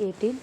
18।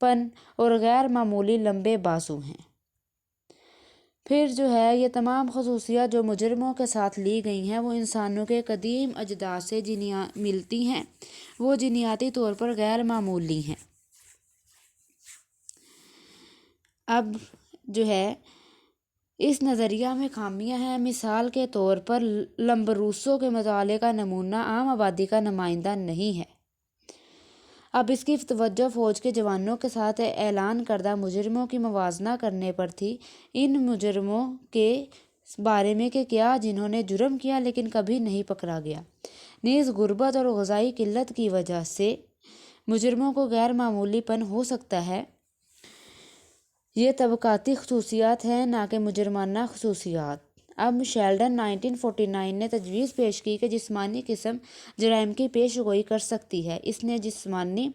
پن اور غیر معمولی لمبے بازو ہیں۔ پھر جو ہے یہ تمام خصوصیات جو مجرموں کے ساتھ لی گئی ہیں وہ انسانوں کے قدیم اجداد سے ملتی ہیں، وہ جینیاتی طور پر غیر معمولی ہیں۔ اب جو ہے اس نظریہ میں خامیاں ہیں۔ مثال کے طور پر لمبروسو کے مطالعے کا نمونہ عام آبادی کا نمائندہ نہیں ہے۔ اب اس کی توجہ فوج کے جوانوں کے ساتھ اعلان کردہ مجرموں کی موازنہ کرنے پر تھی، ان مجرموں کے بارے میں کہ کیا جنہوں نے جرم کیا لیکن کبھی نہیں پکڑا گیا۔ نیز غربت اور غذائی قلت کی وجہ سے مجرموں کو غیر معمولی پن ہو سکتا ہے۔ یہ طبقاتی خصوصیات ہیں نہ کہ مجرمانہ خصوصیات۔ اب شیلڈن 1949 نے تجویز پیش کی کہ جسمانی قسم جرائم کی پیش گوئی کر سکتی ہے۔ اس نے جسمانی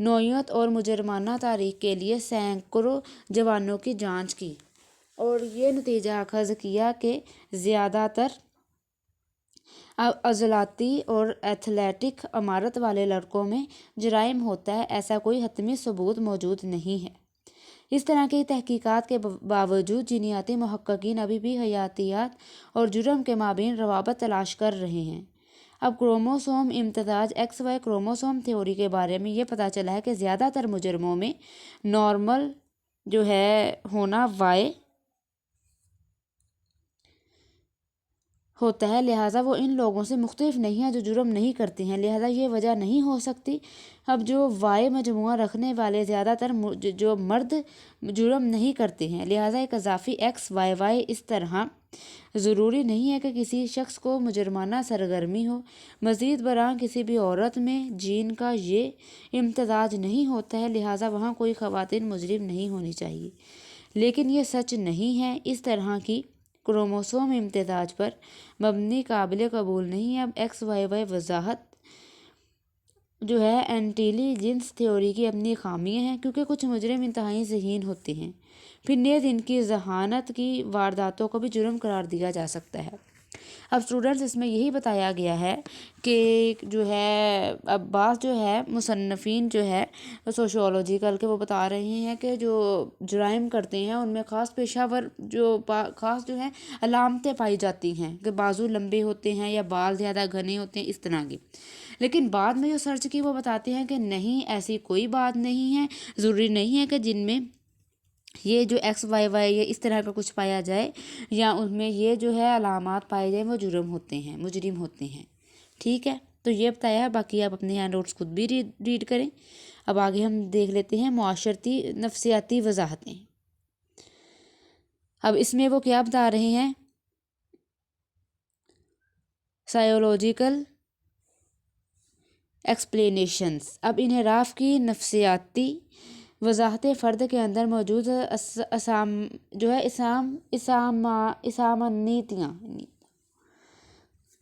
نوعیت اور مجرمانہ تاریخ کے لیے سینکڑوں جوانوں کی جانچ کی اور یہ نتیجہ اخذ کیا کہ زیادہ تر عضلاتی اور ایتھلیٹک مہارت والے لڑکوں میں جرائم ہوتا ہے، ایسا کوئی حتمی ثبوت موجود نہیں ہے۔ اس طرح کی تحقیقات کے باوجود جینیاتی محققین ابھی بھی حیاتیات اور جرم کے مابین روابط تلاش کر رہے ہیں۔ اب کروموسوم امتزاج ایکس وائی کروموسوم تھیوری کے بارے میں یہ پتہ چلا ہے کہ زیادہ تر مجرموں میں نارمل جو ہے ہونا وائی ہوتا ہے، لہٰذا وہ ان لوگوں سے مختلف نہیں ہیں جو جرم نہیں کرتے ہیں، لہٰذا یہ وجہ نہیں ہو سکتی۔ اب جو وائی مجموعہ رکھنے والے زیادہ تر جو مرد جرم نہیں کرتے ہیں، لہٰذا ایک اضافی ایکس وائی وائی اس طرح ضروری نہیں ہے کہ کسی شخص کو مجرمانہ سرگرمی ہو۔ مزید برآں کسی بھی عورت میں جین کا یہ امتزاج نہیں ہوتا ہے، لہٰذا وہاں کوئی خواتین مجرم نہیں ہونی چاہیے، لیکن یہ سچ نہیں ہے۔ اس طرح کی کروموسوم امتزاج پر مبنی قابل قبول نہیں ہے۔ اب ایکس وائی وائی وضاحت جو ہے انٹیلیجنس تھیوری کی اپنی خامیاں ہیں، کیونکہ کچھ مجرم انتہائی ذہین ہوتے ہیں، پھر نیز ان کی ذہانت کی وارداتوں کو بھی جرم قرار دیا جا سکتا ہے۔ اب اسٹوڈنٹس اس میں یہی بتایا گیا ہے کہ جو ہے اب بعض جو ہے مصنفین جو ہے سوشیولوجیکل کے وہ بتا رہے ہیں کہ جو جرائم کرتے ہیں ان میں خاص پیشہ ور خاص جو ہے علامتیں پائی جاتی ہیں کہ بازو لمبے ہوتے ہیں یا بال زیادہ گھنے ہوتے ہیں، اس طرح کی۔ لیکن بعد میں جو سرچ کی وہ بتاتے ہیں کہ نہیں، ایسی کوئی بات نہیں ہے، ضروری نہیں ہے کہ جن میں یہ جو ایکس وائی وائی یا اس طرح کا کچھ پایا جائے یا ان میں یہ جو ہے علامات پائے جائیں وہ مجرم ہوتے ہیں۔ ٹھیک ہے، تو یہ بتایا ہے، باقی آپ اپنے ہینڈ نوٹس خود بھی ریڈ کریں۔ اب آگے ہم دیکھ لیتے ہیں معاشرتی نفسیاتی وضاحتیں۔ اب اس میں وہ کیا بتا رہے ہیں؟ سائیولوجیکل ایکسپلینیشنز۔ اب انحراف کی نفسیاتی وضاحتیں فرد کے اندر موجود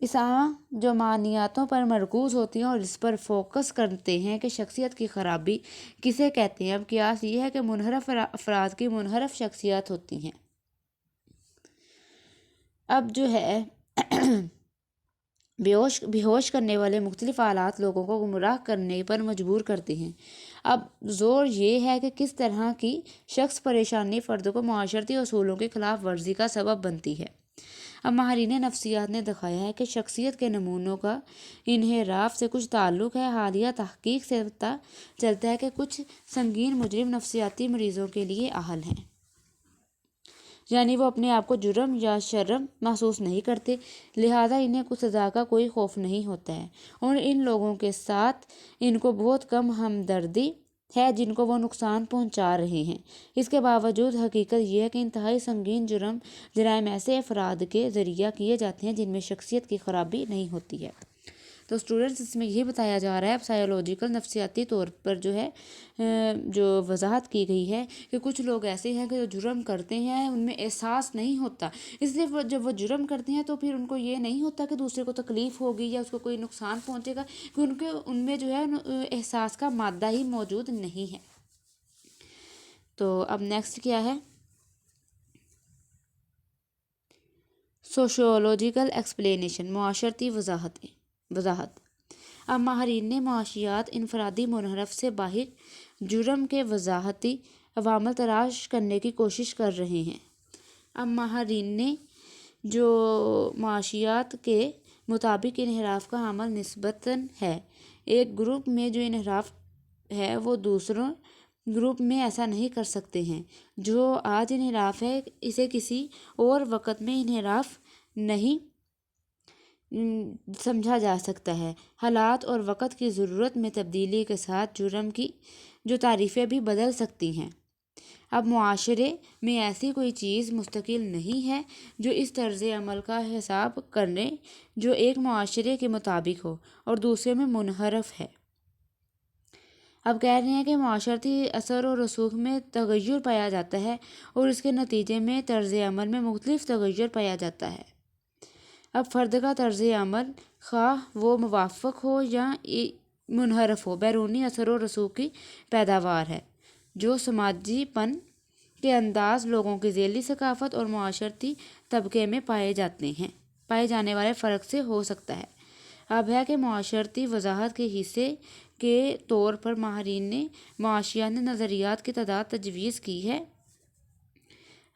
اسامانیاتوں پر مرکوز ہوتی ہیں اور اس پر فوکس کرتے ہیں کہ شخصیت کی خرابی کسے کہتے ہیں۔ اب قیاس یہ ہے کہ منحرف افراد کی منحرف شخصیات ہوتی ہیں۔ اب جو ہے بے ہوش کرنے والے مختلف آلات لوگوں کو گمراہ کرنے پر مجبور کرتے ہیں۔ اب زور یہ ہے کہ کس طرح کی شخص پریشانی فرد کو معاشرتی اصولوں کی خلاف ورزی کا سبب بنتی ہے۔ اب ماہرین نفسیات نے دکھایا ہے کہ شخصیت کے نمونوں کا انحراف سے کچھ تعلق ہے۔ حالیہ تحقیق سے پتہ چلتا ہے کہ کچھ سنگین مجرم نفسیاتی مریضوں کے لیے اہل ہیں، یعنی وہ اپنے آپ کو جرم یا شرم محسوس نہیں کرتے، لہٰذا انہیں کچھ سزا کا کوئی خوف نہیں ہوتا ہے، اور ان لوگوں کے ساتھ ان کو بہت کم ہمدردی ہے جن کو وہ نقصان پہنچا رہے ہیں۔ اس کے باوجود حقیقت یہ ہے کہ انتہائی سنگین جرائم ایسے افراد کے ذریعہ کیے جاتے ہیں جن میں شخصیت کی خرابی نہیں ہوتی ہے۔ تو اسٹوڈنٹس اس میں یہی بتایا جا رہا ہے، اب سائیولوجیکل نفسیاتی طور پر جو ہے جو وضاحت کی گئی ہے کہ کچھ لوگ ایسے ہیں کہ جو جرم کرتے ہیں ان میں احساس نہیں ہوتا، اس لیے جب وہ جرم کرتے ہیں تو پھر ان کو یہ نہیں ہوتا کہ دوسرے کو تکلیف ہوگی یا اس کو کوئی نقصان پہنچے گا، کیونکہ ان میں جو ہے احساس کا مادہ ہی موجود نہیں ہے۔ تو اب نیکسٹ کیا ہے؟ سوشیولوجیکل ایکسپلینیشن، معاشرتی وضاحت۔ اب ماہرین نے معاشیات انفرادی منحرف سے باہر جرم کے وضاحتی عوامل تلاش کرنے کی کوشش کر رہے ہیں۔ اب ماہرین نے جو معاشیات کے مطابق انحراف کا عمل نسبتاً ہے، ایک گروپ میں جو انحراف ہے وہ دوسروں گروپ میں ایسا نہیں کر سکتے ہیں۔ جو آج انحراف ہے اسے کسی اور وقت میں انحراف نہیں سمجھا جا سکتا ہے۔ حالات اور وقت کی ضرورت میں تبدیلی کے ساتھ جرم کی جو تعریفیں بھی بدل سکتی ہیں۔ اب معاشرے میں ایسی کوئی چیز مستقل نہیں ہے جو اس طرز عمل کا حساب کرنے جو ایک معاشرے کے مطابق ہو اور دوسرے میں منحرف ہے۔ اب کہہ رہے ہیں کہ معاشرتی اثر و رسوخ میں تغیر پایا جاتا ہے اور اس کے نتیجے میں طرز عمل میں مختلف تغیر پایا جاتا ہے۔ اب فرد کا طرز عمل خواہ وہ موافق ہو یا منحرف ہو، بیرونی اثر و رسوخ کی پیداوار ہے جو سماجی پن کے انداز، لوگوں کی ذیلی ثقافت اور معاشرتی طبقے میں پائے جانے والے فرق سے ہو سکتا ہے۔ اب ہے کہ معاشرتی وضاحت کے حصے کے طور پر ماہرین نے معاشیاتی نظریات کی تعداد تجویز کی ہے۔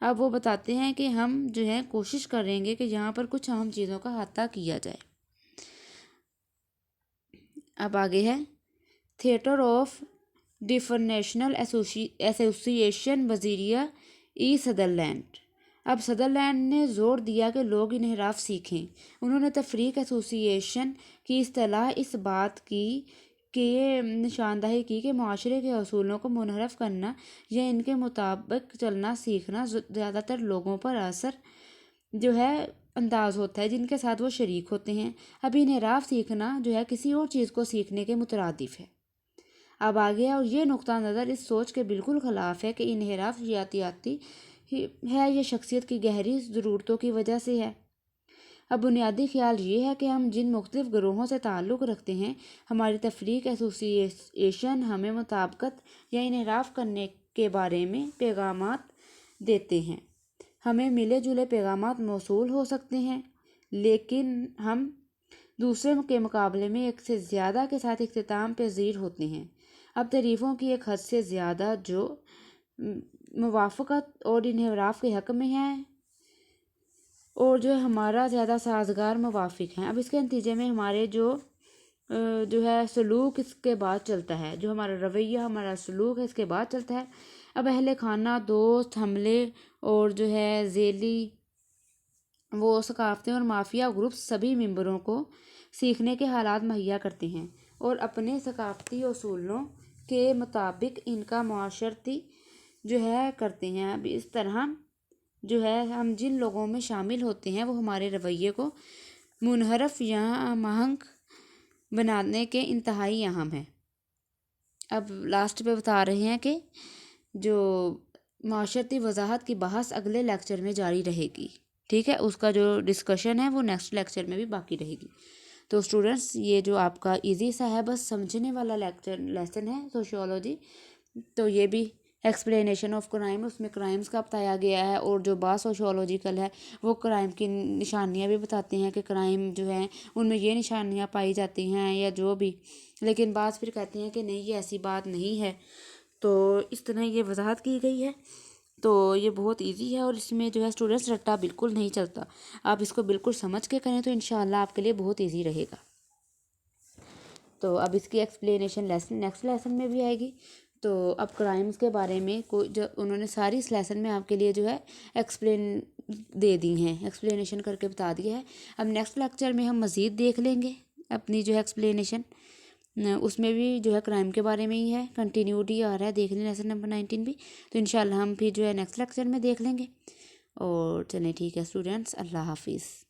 اب وہ بتاتے ہیں کہ ہم جو ہے کوشش کریں گے کہ یہاں پر کچھ اہم چیزوں کا احاطہ کیا جائے۔ اب آگے ہے تھیٹر آف ڈفرینشنل ایسوسی ایشن وزیریا سدرلینڈ۔ اب سدرلینڈ نے زور دیا کہ لوگ انحراف سیکھیں۔ انہوں نے تفریق ایسوسی ایشن کی اصطلاح اس بات کی نشاندہی کی کہ معاشرے کے اصولوں کو منحرف کرنا یا ان کے مطابق چلنا سیکھنا زیادہ تر لوگوں پر اثر جو ہے انداز ہوتا ہے جن کے ساتھ وہ شریک ہوتے ہیں۔ اب انحراف سیکھنا جو ہے کسی اور چیز کو سیکھنے کے مترادف ہے۔ اب آگے اور یہ نقطہ نظر اس سوچ کے بالکل خلاف ہے کہ انحراف حیاتیاتی ہے یا شخصیت کی گہری ضرورتوں کی وجہ سے ہے۔ اب بنیادی خیال یہ ہے کہ ہم جن مختلف گروہوں سے تعلق رکھتے ہیں، ہماری تفریق ایسوسی ایشن ہمیں مطابقت یا انحراف کرنے کے بارے میں پیغامات دیتے ہیں۔ ہمیں ملے جلے پیغامات موصول ہو سکتے ہیں، لیکن ہم دوسرے کے مقابلے میں ایک سے زیادہ کے ساتھ اختتام پذیر ہوتے ہیں۔ اب تعریفوں کی ایک حد سے زیادہ جو موافقت اور انحراف کے حق میں ہیں اور جو ہمارا زیادہ سازگار موافق ہیں۔ اب اس کے نتیجے میں ہمارے جو ہے سلوک اس کے بعد چلتا ہے، جو ہمارا رویہ ہمارا سلوک ہے اس کے بعد چلتا ہے۔ اب اہل خانہ، دوست، حملے اور جو ہے ذیلی وہ ثقافتیں اور مافیا گروپس سبھی ممبروں کو سیکھنے کے حالات مہیا کرتے ہیں اور اپنے ثقافتی اصولوں کے مطابق ان کا معاشرتی جو ہے کرتے ہیں۔ اب اس طرح جو ہے ہم جن لوگوں میں شامل ہوتے ہیں وہ ہمارے رویے کو منحرف یا ہم بنانے کے انتہائی اہم ہیں۔ اب لاسٹ پہ بتا رہے ہیں کہ جو معاشرتی وضاحت کی بحث اگلے لیکچر میں جاری رہے گی، ٹھیک ہے، اس کا جو ڈسکشن ہے وہ نیکسٹ لیکچر میں بھی باقی رہے گی۔ تو اسٹوڈنٹس یہ جو آپ کا ایزی سا ہے بس سمجھنے والا لیسن ہے سوشیولوجی، تو یہ بھی ایکسپلینیشن آف کرائم، اس میں کرائمز کا بتایا گیا ہے اور جو بات سوشیولوجیکل ہے وہ کرائم کی نشانیاں بھی بتاتے ہیں کہ کرائم جو ہیں ان میں یہ نشانیاں پائی جاتی ہیں یا جو بھی، لیکن بعض پھر کہتے ہیں کہ نہیں یہ ایسی بات نہیں ہے۔ تو اس طرح یہ وضاحت کی گئی ہے، تو یہ بہت ایزی ہے اور اس میں جو ہے اسٹوڈنٹس رٹا بالکل نہیں چلتا، آپ اس کو بالکل سمجھ کے کریں تو انشاءاللہ آپ کے لیے بہت ایزی رہے گا۔ تو اب اس کی ایکسپلینیشن نیکسٹ لیسن میں بھی آئے گی۔ تو اب کرائمز کے بارے میں جو انہوں نے ساری اس لیسن میں آپ کے لیے جو ہے ایکسپلین دے دی ہیں، ایکسپلینیشن کر کے بتا دیا ہے۔ اب نیکسٹ لیکچر میں ہم مزید دیکھ لیں گے اپنی جو ہے ایکسپلینیشن، اس میں بھی جو ہے کرائم کے بارے میں ہی ہے، کنٹینیوٹی آ رہا ہے، دیکھ لیں لیسن نمبر 19 بھی، تو انشاءاللہ ہم پھر جو ہے نیکسٹ لیکچر میں دیکھ لیں گے۔ اور چلیں ٹھیک ہے اسٹوڈنٹس، اللہ حافظ۔